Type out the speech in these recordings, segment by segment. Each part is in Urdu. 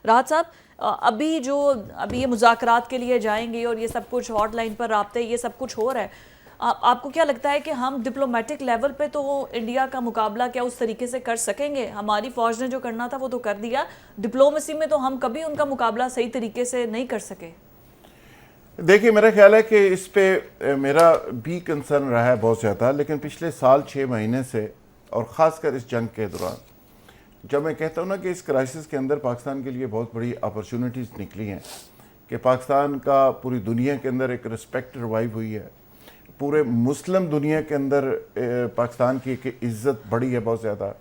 راحت صاحب ابھی یہ مذاکرات کے لیے جائیں گے اور یہ سب کچھ ہاٹ لائن پر رابطے یہ سب کچھ ہو رہا ہے، آپ کو کیا لگتا ہے کہ ہم ڈپلومیٹک لیول پہ تو انڈیا کا مقابلہ کیا اس طریقے سے کر سکیں گے؟ ہماری فوج نے جو کرنا تھا وہ تو کر دیا، ڈپلومیسی میں تو ہم کبھی ان کا مقابلہ صحیح طریقے سے نہیں کر سکے۔ دیکھیے میرا خیال ہے کہ اس پہ میرا بھی کنسرن رہا ہے بہت زیادہ، لیکن پچھلے سال 6 مہینے سے اور خاص کر اس جنگ کے دوران جب میں کہتا ہوں نا کہ اس کرائسس کے اندر پاکستان کے لیے بہت بڑی اپرچونٹیز نکلی ہیں کہ پاکستان کا پوری دنیا کے اندر ایک رسپیکٹ ریوائیو ہوئی ہے، پورے مسلم دنیا کے اندر پاکستان کی ایک عزت بڑھی ہے بہت زیادہ،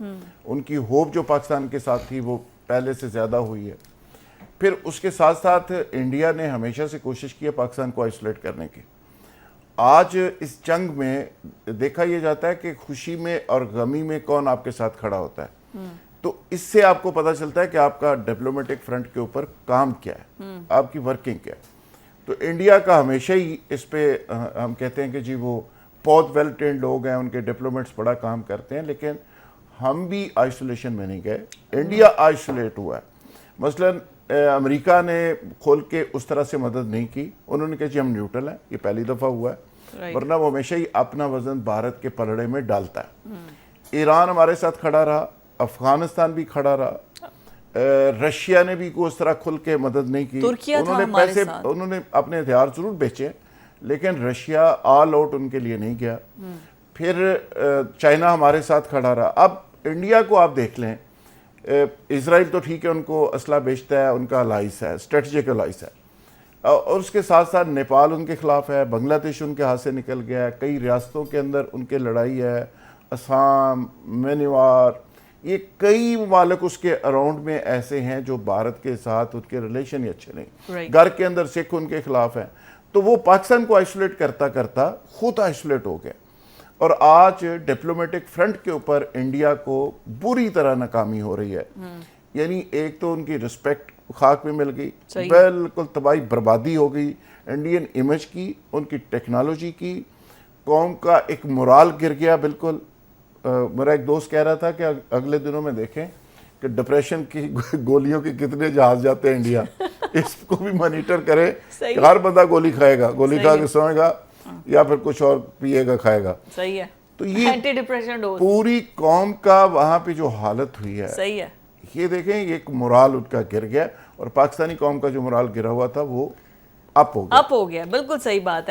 ان کی ہوپ جو پاکستان کے ساتھ تھی وہ پہلے سے زیادہ ہوئی ہے۔ پھر اس کے ساتھ ساتھ انڈیا نے ہمیشہ سے کوشش کی ہے پاکستان کو آئسولیٹ کرنے کی۔ آج اس جنگ میں دیکھا یہ جاتا ہے کہ خوشی میں اور غمی میں کون آپ کے ساتھ کھڑا ہوتا ہے، تو اس سے آپ کو پتہ چلتا ہے کہ آپ کا ڈپلومیٹک فرنٹ کے اوپر کام کیا ہے، آپ کی ورکنگ کیا ہے۔ تو انڈیا کا ہمیشہ ہی اس پہ ہم کہتے ہیں کہ جی وہ بہت ویل ٹرینڈ لوگ ہیں، ان کے ڈپلومیٹس بڑا کام کرتے ہیں، لیکن ہم بھی آئسولیشن میں نہیں گئے، انڈیا آئسولیٹ ہوا ہے۔ مثلاً امریکہ نے کھول کے اس طرح سے مدد نہیں کی، انہوں نے کہا جی ہم نیوٹرل ہیں، یہ پہلی دفعہ ہوا ہے، ورنہ وہ ہمیشہ ہی اپنا وزن بھارت کے پلڑے میں ڈالتا ہے۔ ایران ہمارے ساتھ کھڑا رہا، افغانستان بھی کھڑا رہا، رشیا نے بھی کوئی اس طرح کھل کے مدد نہیں کی، انہوں نے اپنے ہتھیار ضرور بیچے لیکن رشیا آل آؤٹ ان کے لیے نہیں گیا۔ پھر چائنا ہمارے ساتھ کھڑا رہا۔ اب انڈیا کو آپ دیکھ لیں، اسرائیل تو ٹھیک ہے ان کو اسلحہ بیچتا ہے، ان کا الائز ہے، اسٹریٹجک الائز ہے، اور اس کے ساتھ ساتھ نیپال ان کے خلاف ہے، بنگلہ دیش ان کے ہاتھ سے نکل گیا ہے، کئی ریاستوں کے اندر ان کے لڑائی ہے، اسام، مینیمار، یہ کئی ممالک اس کے اراؤنڈ میں ایسے ہیں جو بھارت کے ساتھ ان کے ریلیشن ہی اچھے نہیں، گھر کے اندر سکھ ان کے خلاف ہیں، تو وہ پاکستان کو آئسولیٹ کرتا کرتا خود آئسولیٹ ہو گئے، اور آج ڈپلومیٹک فرنٹ کے اوپر انڈیا کو بری طرح ناکامی ہو رہی ہے۔ یعنی ایک تو ان کی رسپیکٹ خاک میں مل گئی، بالکل تباہی بربادی ہو گئی انڈین امیج کی، ان کی ٹیکنالوجی کی، قوم کا ایک مورال گر گیا بالکل۔ میرا ایک دوست کہہ رہا تھا کہ اگلے دنوں میں دیکھیں کہ ڈپریشن کی گولیوں کے کتنے جہاز جاتے ہیں انڈیا، اس کو بھی مانیٹر کرے کہ ہر بندہ گولی کھائے گا، گولی کھا کے سوئے گا یا پھر کچھ اور پیے گا کھائے گا۔ صحیح ہے، تو یہ پوری قوم کا وہاں پہ جو حالت ہوئی ہے، یہ دیکھیں یہ ایک مورال ان کا گر گیا، اور پاکستانی قوم کا جو مورال گرا ہوا تھا وہ اپ ہو گیا۔ بالکل صحیح بات ہے۔